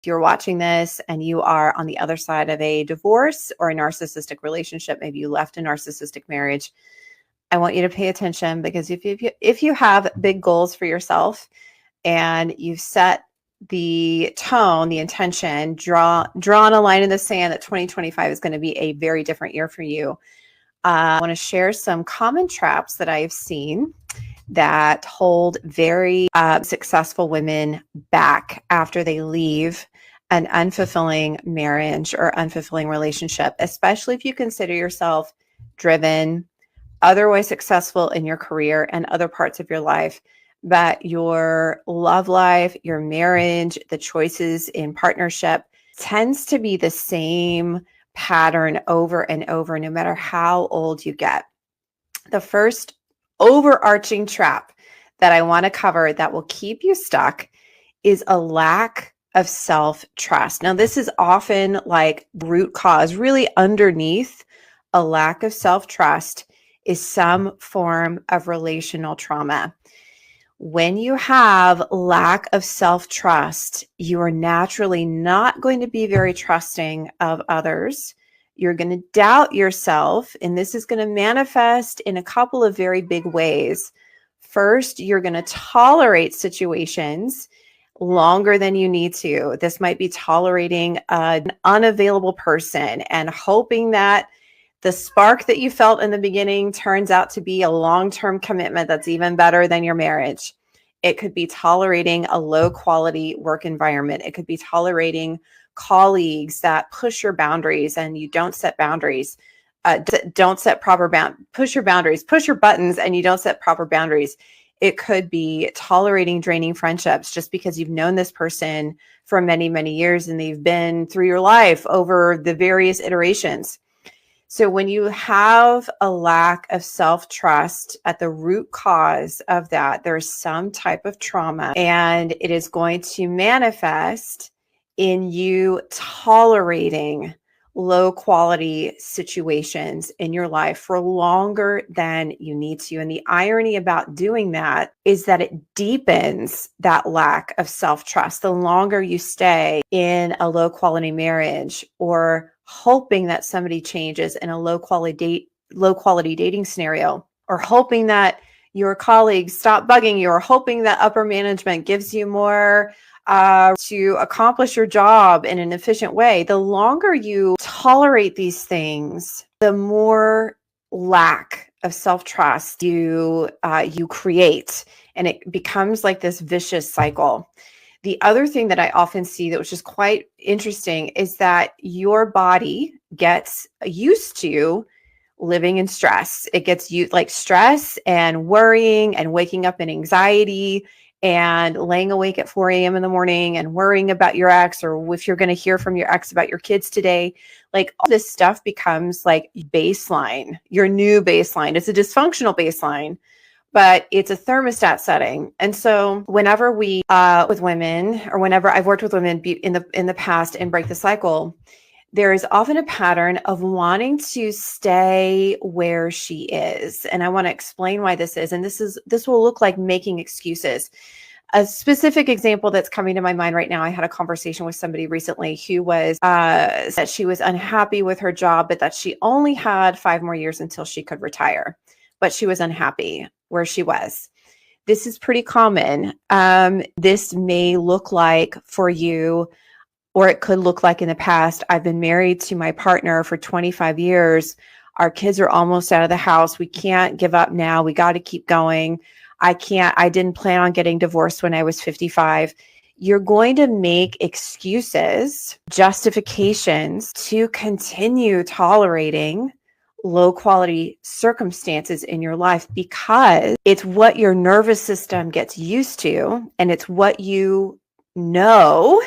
If you're watching this and you are on the other side of a divorce or a narcissistic relationship, maybe you left a narcissistic marriage, I want you to pay attention, because if you have big goals for yourself and you've set the tone, the intention, drawn a line in the sand that 2025 is going to be a very different year for you, I want to share some common traps that I've seen that hold very successful women back after they leave an unfulfilling marriage or unfulfilling relationship, especially if you consider yourself driven, otherwise successful in your career and other parts of your life, but your love life, your marriage, the choices in partnership tends to be the same pattern over and over, no matter how old you get. The first overarching trap that I want to cover that will keep you stuck is a lack of self-trust. Now, this is often like root cause, really underneath a lack of self-trust is some form of relational trauma. When you have lack of self-trust, you are naturally not going to be very trusting of others. You're going to doubt yourself, and this is going to manifest in a couple of very big ways. First, you're going to tolerate situations longer than you need to. This might be tolerating an unavailable person and hoping that the spark that you felt in the beginning turns out to be a long-term commitment that's even better than your marriage. It could be tolerating a low-quality work environment. It could be tolerating colleagues that push your boundaries and you don't set boundaries. Push your boundaries, push your buttons, and you don't set proper boundaries. It could be tolerating draining friendships just because you've known this person for many, many years and they've been through your life over the various iterations. So when you have a lack of self-trust at the root cause of that, there's some type of trauma, and it is going to manifest in you tolerating low quality situations in your life for longer than you need to. And the irony about doing that is that it deepens that lack of self-trust. The longer you stay in a low quality marriage or hoping that somebody changes in a low quality dating scenario, or hoping that your colleagues stop bugging you, or hoping that upper management gives you more to accomplish your job in an efficient way, the longer you tolerate these things, the more lack of self-trust you create, and it becomes like this vicious cycle. The other thing that I often see that was just quite interesting is that your body gets used to living in stress. It gets used like stress and worrying and waking up in anxiety and laying awake at 4 a.m. in the morning and worrying about your ex, or if you're going to hear from your ex about your kids today. Like, all this stuff becomes like baseline, your new baseline. It's a dysfunctional baseline, but it's a thermostat setting. And so whenever we with women, or whenever I've worked with women in the past and break the cycle, there is often a pattern of wanting to stay where she is. And I want to explain why this is. And this will look like making excuses. A specific example that's coming to my mind right now, I had a conversation with somebody recently who was that she was unhappy with her job, but that she only had 5 more years until she could retire. But she was unhappy where she was. This is pretty common. This may look like for you, or it could look like in the past, I've been married to my partner for 25 years. Our kids are almost out of the house. We can't give up now. We got to keep going. I didn't plan on getting divorced when I was 55. You're going to make excuses, justifications to continue tolerating low quality circumstances in your life, because it's what your nervous system gets used to, and it's what you know.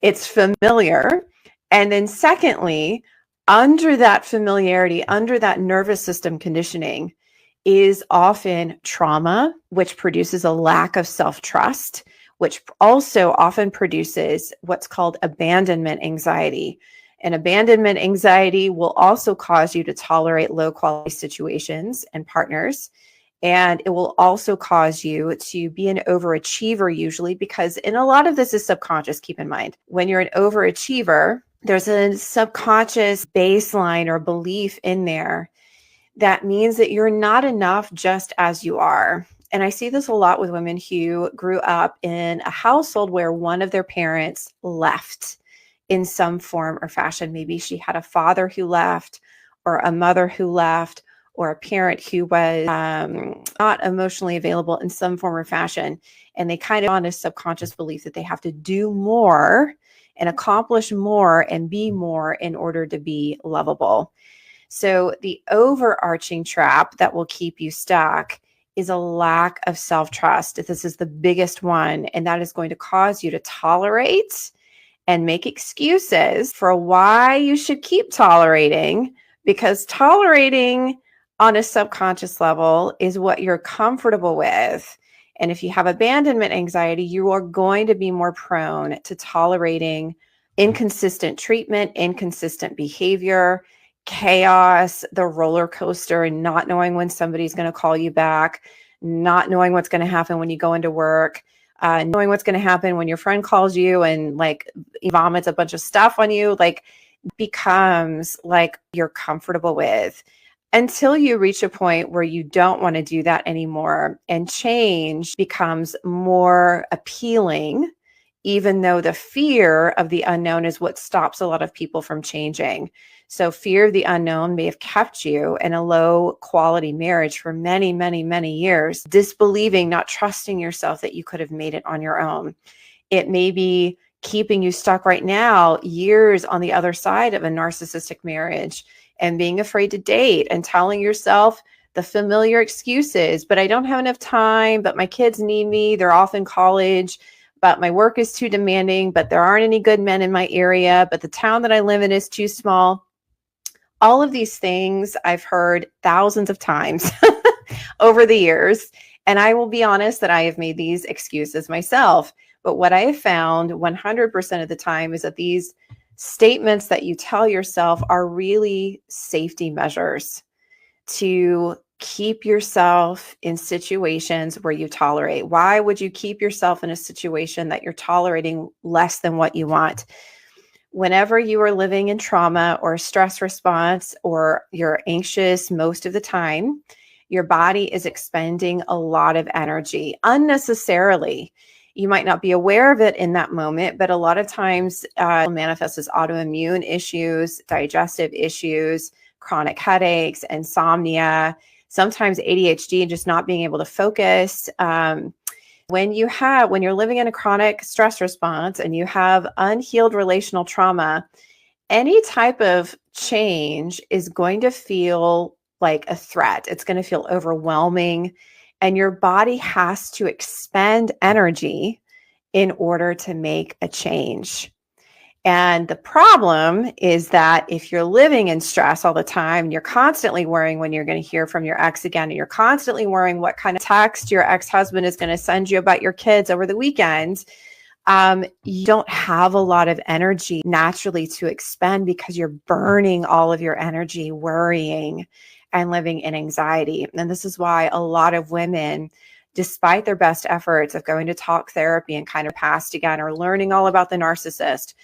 It's familiar. And then secondly, under that familiarity, under that nervous system conditioning is often trauma, which produces a lack of self-trust, which also often produces what's called abandonment anxiety. And abandonment anxiety will also cause you to tolerate low quality situations and partners. And it will also cause you to be an overachiever usually, because, and a lot of this is subconscious, keep in mind. When you're an overachiever, there's a subconscious baseline or belief in there that means that you're not enough just as you are. And I see this a lot with women who grew up in a household where one of their parents left in some form or fashion. Maybe she had a father who left, or a mother who left, or a parent who was not emotionally available in some form or fashion. And they kind of on a subconscious belief that they have to do more and accomplish more and be more in order to be lovable. So the overarching trap that will keep you stuck is a lack of self-trust. This is the biggest one, and that is going to cause you to tolerate and make excuses for why you should keep tolerating, because tolerating on a subconscious level is what you're comfortable with. And if you have abandonment anxiety, you are going to be more prone to tolerating inconsistent treatment, inconsistent behavior, chaos, the roller coaster, and not knowing when somebody's going to call you back, not knowing what's going to happen when you go into work, knowing what's going to happen when your friend calls you and like vomits a bunch of stuff on you, like becomes like you're comfortable with, until you reach a point where you don't want to do that anymore and change becomes more appealing, even though the fear of the unknown is what stops a lot of people from changing. So fear of the unknown may have kept you in a low quality marriage for many, many, many years, disbelieving, not trusting yourself that you could have made it on your own. It may be keeping you stuck right now, years on the other side of a narcissistic marriage, and being afraid to date and telling yourself the familiar excuses, but I don't have enough time, but my kids need me, they're off in college, but my work is too demanding, but there aren't any good men in my area, but the town that I live in is too small. All of these things I've heard thousands of times over the years. And I will be honest that I have made these excuses myself. But what I have found 100% of the time is that these statements that you tell yourself are really safety measures to keep yourself in situations where you tolerate. Why would you keep yourself in a situation that you're tolerating less than what you want? Whenever you are living in trauma or stress response, or you're anxious most of the time, your body is expending a lot of energy unnecessarily. You might not be aware of it in that moment, but a lot of times it manifests as autoimmune issues, digestive issues, chronic headaches, insomnia, sometimes ADHD, and just not being able to focus. When you're living in a chronic stress response and you have unhealed relational trauma, any type of change is going to feel like a threat. It's going to feel overwhelming, and your body has to expend energy in order to make a change. And the problem is that if you're living in stress all the time, and you're constantly worrying when you're going to hear from your ex again, and you're constantly worrying what kind of text your ex-husband is going to send you about your kids over the weekend, you don't have a lot of energy naturally to expend, because you're burning all of your energy worrying and living in anxiety. And this is why a lot of women, despite their best efforts of going to talk therapy and kind of past again, or learning all about the narcissist,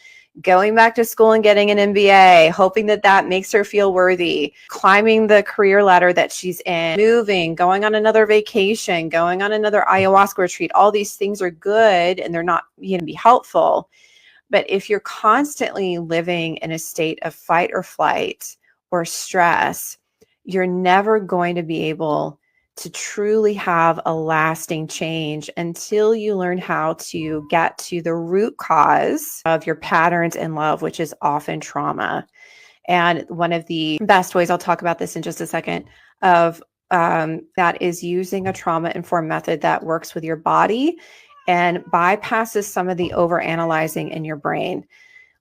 going back to school and getting an MBA, hoping that that makes her feel worthy, climbing the career ladder that she's in, moving, going on another vacation, going on another ayahuasca retreat. All these things are good and they're not going to be helpful. But if you're constantly living in a state of fight or flight or stress, you're never going to be able to truly have a lasting change until you learn how to get to the root cause of your patterns in love, which is often trauma. And one of the best ways, I'll talk about this in just a second, of that is using a trauma-informed method that works with your body and bypasses some of the overanalyzing in your brain.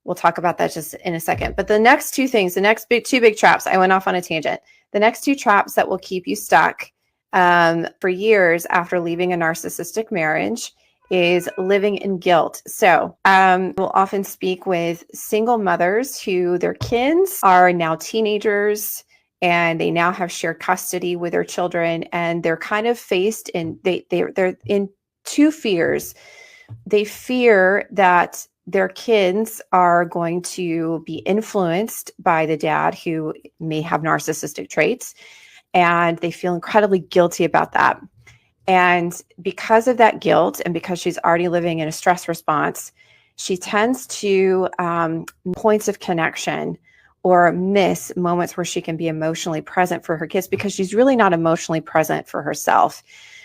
We'll talk about that just in a second. But the next two things, two big traps, I went off on a tangent. The next two traps that will keep you stuck for years after leaving a narcissistic marriage is living in guilt. So we'll often speak with single mothers who their kids are now teenagers and they now have shared custody with their children, and they're kind of faced in they're in two fears. They fear that their kids are going to be influenced by the dad who may have narcissistic traits, and they feel incredibly guilty about that. And because of that guilt, and because she's already living in a stress response, she tends to points of connection or miss moments where she can be emotionally present for her kids because she's really not emotionally present for herself.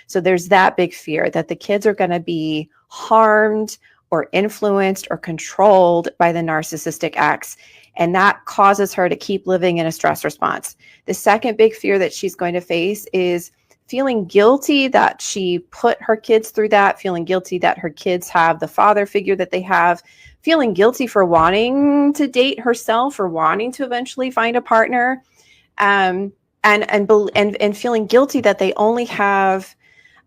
So there's that big fear that the kids are going to be harmed or influenced or controlled by the narcissistic ex. And that causes her to keep living in a stress response. The second big fear that she's going to face is feeling guilty that she put her kids through that, feeling guilty that her kids have the father figure that they have, feeling guilty for wanting to date herself or wanting to eventually find a partner, and feeling guilty that they only have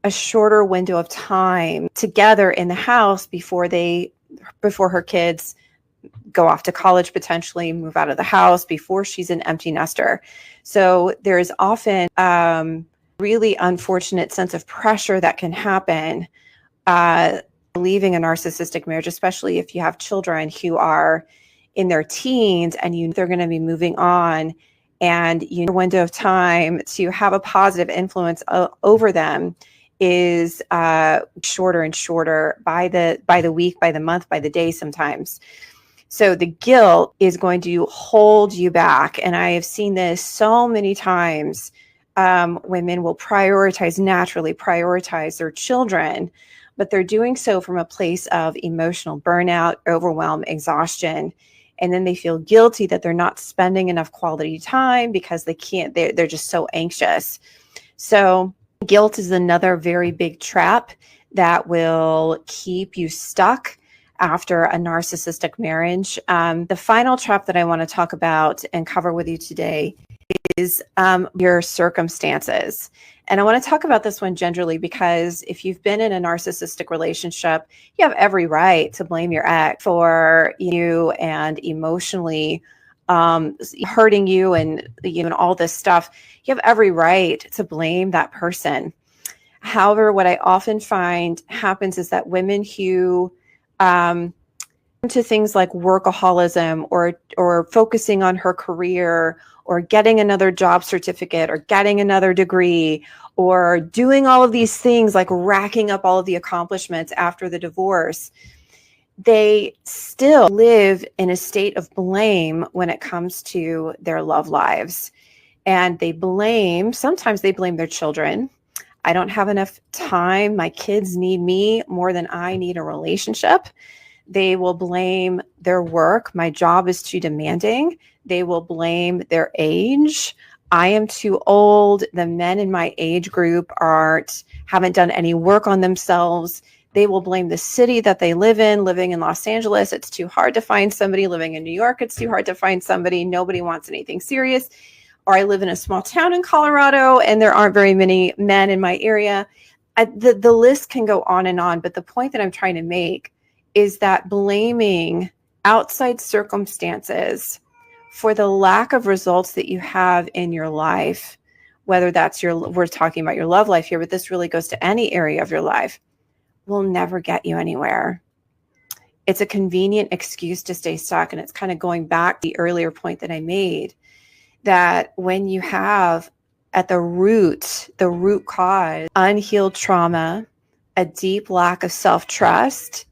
a shorter window of time together in the house before her kids go off to college, potentially move out of the house, before she's an empty nester. So there is often really unfortunate sense of pressure that can happen leaving a narcissistic marriage, especially if you have children who are in their teens and they're going to be moving on, and your window of time to have a positive influence over them is shorter and shorter by the week, by the month, by the day sometimes. So the guilt is going to hold you back. And I have seen this so many times. Women will naturally prioritize their children, but they're doing so from a place of emotional burnout, overwhelm, exhaustion. And then they feel guilty that they're not spending enough quality time because they're just so anxious. So guilt is another very big trap that will keep you stuck after a narcissistic marriage. The final trap that I want to talk about and cover with you today is your circumstances. And I want to talk about this one generally because if you've been in a narcissistic relationship, you have every right to blame your ex for you and emotionally hurting you and all this stuff. You have every right to blame that person. However, what I often find happens is that women who into things like workaholism or focusing on her career or getting another job certificate or getting another degree or doing all of these things, like racking up all of the accomplishments after the divorce, they still live in a state of blame when it comes to their love lives. And sometimes they blame their children. I don't have enough time. My kids need me more than I need a relationship. They will blame their work. My job is too demanding. They will blame their age. I am too old. The men in my age group haven't done any work on themselves. They will blame the city that they live in. Living in Los Angeles, it's too hard to find somebody. Living in New York, it's too hard to find somebody. Nobody wants anything serious. Or I live in a small town in Colorado and there aren't very many men in my area. The list can go on and on. But the point that I'm trying to make is that blaming outside circumstances for the lack of results that you have in your life, whether that's we're talking about your love life here, but this really goes to any area of your life, will never get you anywhere. It's a convenient excuse to stay stuck. And it's kind of going back to the earlier point that I made, that when you have at the root cause, unhealed trauma, a deep lack of self-trust,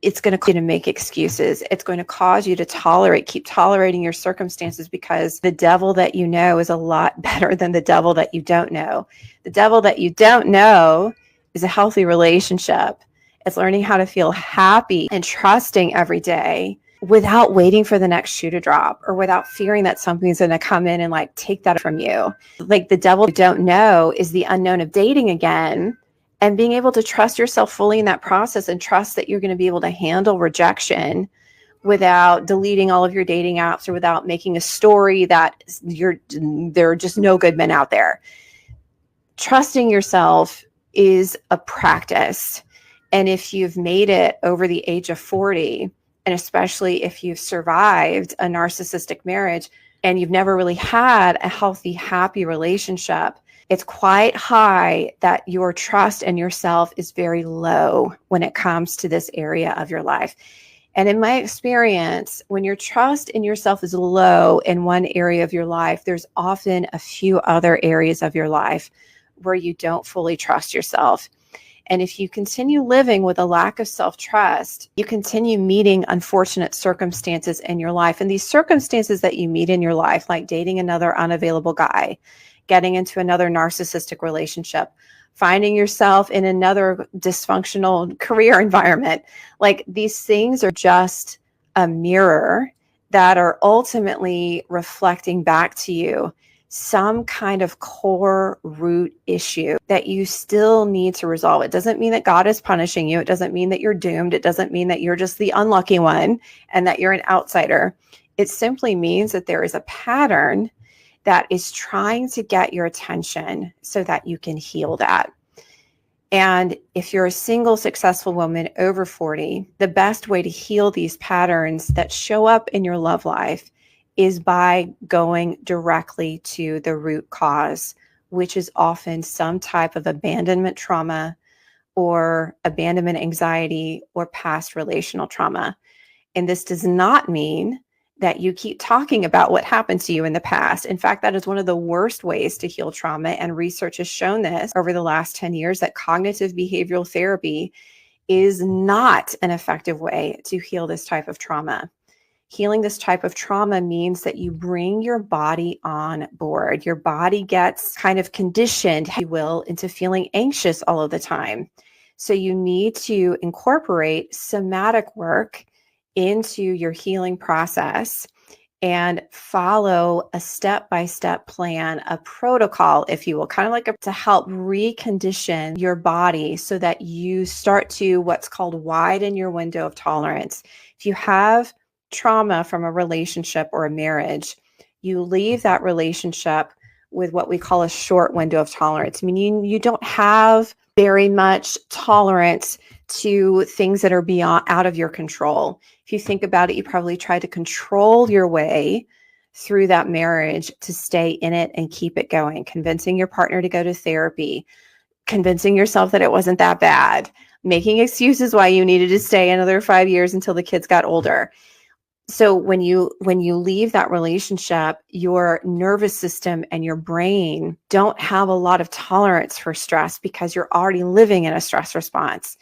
it's going to cause you to make excuses. It's going to cause you to keep tolerating your circumstances because the devil that you know is a lot better than the devil that you don't know. The devil that you don't know is a healthy relationship. It's learning how to feel happy and trusting every day without waiting for the next shoe to drop or without fearing that something's going to come in and take that from you. Like the devil you don't know is the unknown of dating again. And being able to trust yourself fully in that process and trust that you're going to be able to handle rejection without deleting all of your dating apps or without making a story that there are just no good men out there. Trusting yourself is a practice. And if you've made it over the age of 40, and especially if you've survived a narcissistic marriage, and you've never really had a healthy, happy relationship, it's quite high that your trust in yourself is very low when it comes to this area of your life. And in my experience, when your trust in yourself is low in one area of your life, there's often a few other areas of your life where you don't fully trust yourself. And if you continue living with a lack of self-trust, you continue meeting unfortunate circumstances in your life. And these circumstances that you meet in your life, like dating another unavailable guy, getting into another narcissistic relationship, finding yourself in another dysfunctional career environment, like these things are just a mirror that are ultimately reflecting back to you some kind of core root issue that you still need to resolve. It doesn't mean that God is punishing you. It doesn't mean that you're doomed. It doesn't mean that you're just the unlucky one and that you're an outsider. It simply means that there is a pattern that is trying to get your attention so that you can heal that. And if you're a single successful woman over 40, the best way to heal these patterns that show up in your love life is by going directly to the root cause, which is often some type of abandonment trauma or abandonment anxiety or past relational trauma. And this does not mean that you keep talking about what happened to you in the past. In fact, that is one of the worst ways to heal trauma. And research has shown this over the last 10 years, that cognitive behavioral therapy is not an effective way to heal this type of trauma. Healing this type of trauma means that you bring your body on board. Your body gets kind of conditioned, if you will, into feeling anxious all of the time. So you need to incorporate somatic work into your healing process and follow a step-by-step plan, a protocol, if you will, kind of like to help recondition your body so that you start to what's called widen your window of tolerance. If you have trauma from a relationship or a marriage, you leave that relationship with what we call a short window of tolerance. I mean, you don't have very much tolerance to things that are beyond out of your control. If you think about it, you probably try to control your way through that marriage to stay in it and keep it going, convincing your partner to go to therapy, convincing yourself that it wasn't that bad, making excuses why you needed to stay another 5 years until the kids got older. So when you leave that relationship, your nervous system and your brain don't have a lot of tolerance for stress because you're already living in a stress response.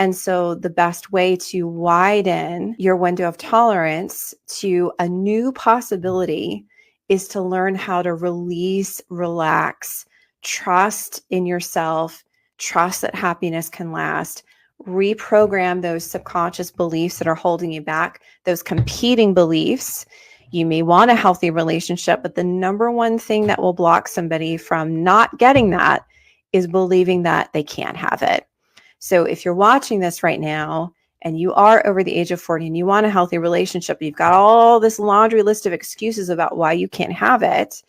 And so the best way to widen your window of tolerance to a new possibility is to learn how to release, relax, trust in yourself, trust that happiness can last, reprogram those subconscious beliefs that are holding you back, those competing beliefs. You may want a healthy relationship, but the number one thing that will block somebody from not getting that is believing that they can't have it. So if you're watching this right now and you are over the age of 40 and you want a healthy relationship, you've got all this laundry list of excuses about why you can't have it,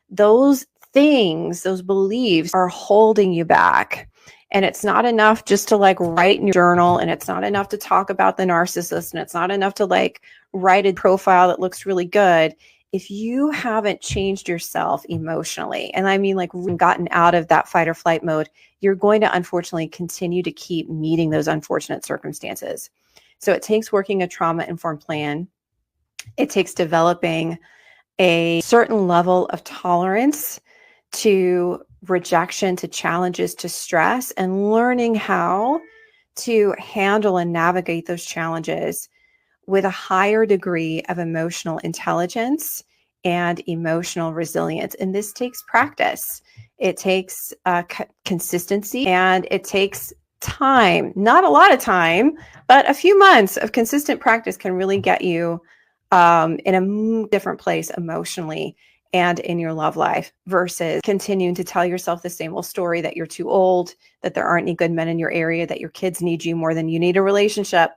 those things, those beliefs are holding you back. And it's not enough just to like write in your journal, and it's not enough to talk about the narcissist, and it's not enough to like write a profile that looks really good. If you haven't changed yourself emotionally, and I mean like gotten out of that fight or flight mode, you're going to unfortunately continue to keep meeting those unfortunate circumstances. So it takes working a trauma-informed plan. It takes developing a certain level of tolerance to rejection, to challenges, to stress, and learning how to handle and navigate those challenges with a higher degree of emotional intelligence and emotional resilience. And this takes practice. It takes consistency, and it takes time, not a lot of time, but a few months of consistent practice can really get you in a different place emotionally and in your love life, versus continuing to tell yourself the same old story that you're too old, that there aren't any good men in your area, that your kids need you more than you need a relationship.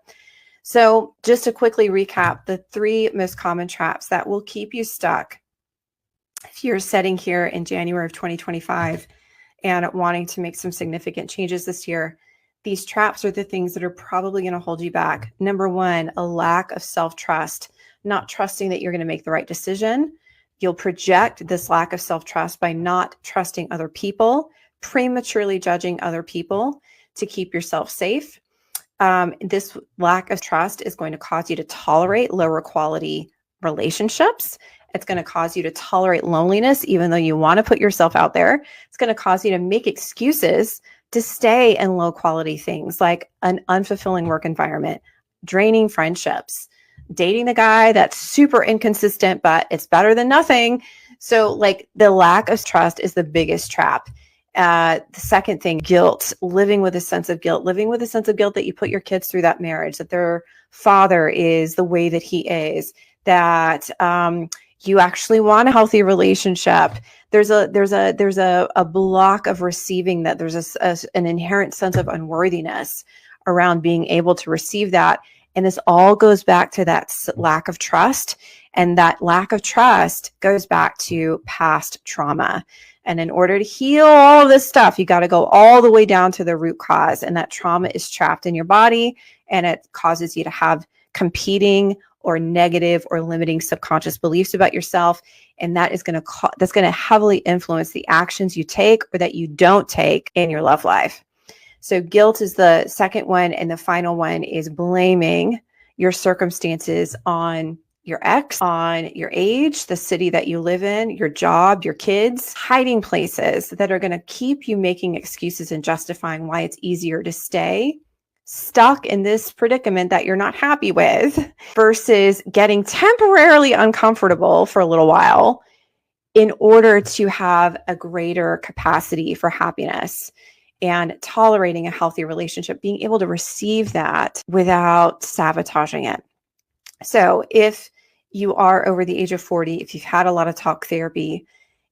So just to quickly recap, the 3 most common traps that will keep you stuck if you're sitting here in January of 2025 and wanting to make some significant changes this year. These traps are the things that are probably going to hold you back. Number 1, a lack of self-trust, not trusting that you're going to make the right decision, You'll project this lack of self-trust by not trusting other people, prematurely judging other people to keep yourself safe. This lack of trust is going to cause you to tolerate lower quality relationships. It's going to cause you to tolerate loneliness, even though you want to put yourself out there. It's going to cause you to make excuses to stay in low quality things like an unfulfilling work environment, draining friendships, dating the guy that's super inconsistent, but it's better than nothing. So like the lack of trust is the biggest trap. The second thing, guilt, living with a sense of guilt that you put your kids through that marriage, that their father is the way that he is, that you actually want a healthy relationship. There's a block of receiving that. There's an inherent sense of unworthiness around being able to receive that. And this all goes back to that lack of trust. And that lack of trust goes back to past trauma. And in order to heal all of this stuff, you got to go all the way down to the root cause. And that trauma is trapped in your body, and it causes you to have competing or negative or limiting subconscious beliefs about yourself. And that is going to heavily influence the actions you take or that you don't take in your love life. So guilt is the second one. And the final one is blaming your circumstances on your ex, on your age, the city that you live in, your job, your kids, hiding places that are going to keep you making excuses and justifying why it's easier to stay stuck in this predicament that you're not happy with versus getting temporarily uncomfortable for a little while in order to have a greater capacity for happiness and tolerating a healthy relationship, being able to receive that without sabotaging it. So if you are over the age of 40, if you've had a lot of talk therapy,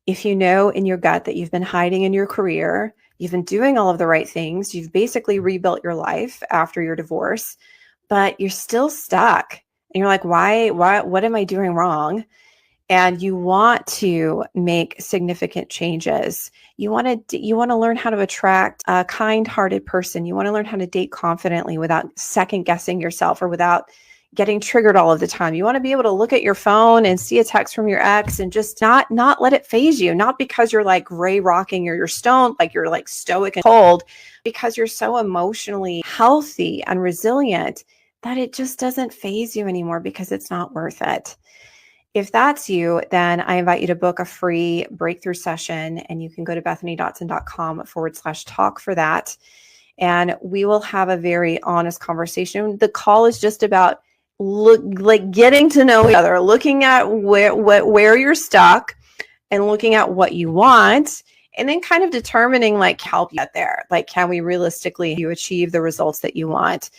if you know in your gut that you've been hiding in your career, you've been doing all of the right things, you've basically rebuilt your life after your divorce, but you're still stuck. And you're like, why, what am I doing wrong? And you want to make significant changes. You want to learn how to attract a kind-hearted person. You want to learn how to date confidently without second guessing yourself or without getting triggered all of the time. You want to be able to look at your phone and see a text from your ex and just not let it phase you, not because you're like gray rocking or you're stoned, like you're like stoic and cold, because you're so emotionally healthy and resilient that it just doesn't phase you anymore because it's not worth it. If that's you, then I invite you to book a free breakthrough session, and you can go to bethanydotson.com/talk for that. And we will have a very honest conversation. The call is just about getting to know each other, looking at where you're stuck and looking at what you want, and then kind of determining like help you get there. Like, can we realistically achieve the results that you want?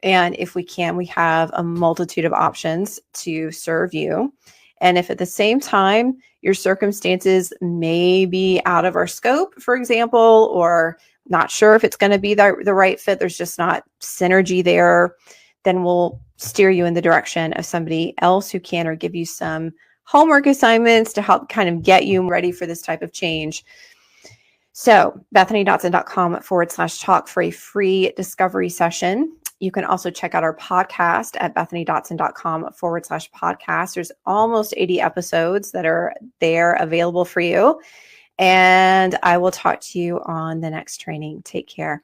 And if we can, we have a multitude of options to serve you. And if at the same time, your circumstances may be out of our scope, for example, or not sure if it's going to be the right fit, there's just not synergy there, then we'll steer you in the direction of somebody else who can, or give you some homework assignments to help kind of get you ready for this type of change. So bethanydotson.com/talk for a free discovery session. You can also check out our podcast at bethanydotson.com/podcast. There's almost 80 episodes that are there available for you. And I will talk to you on the next training. Take care.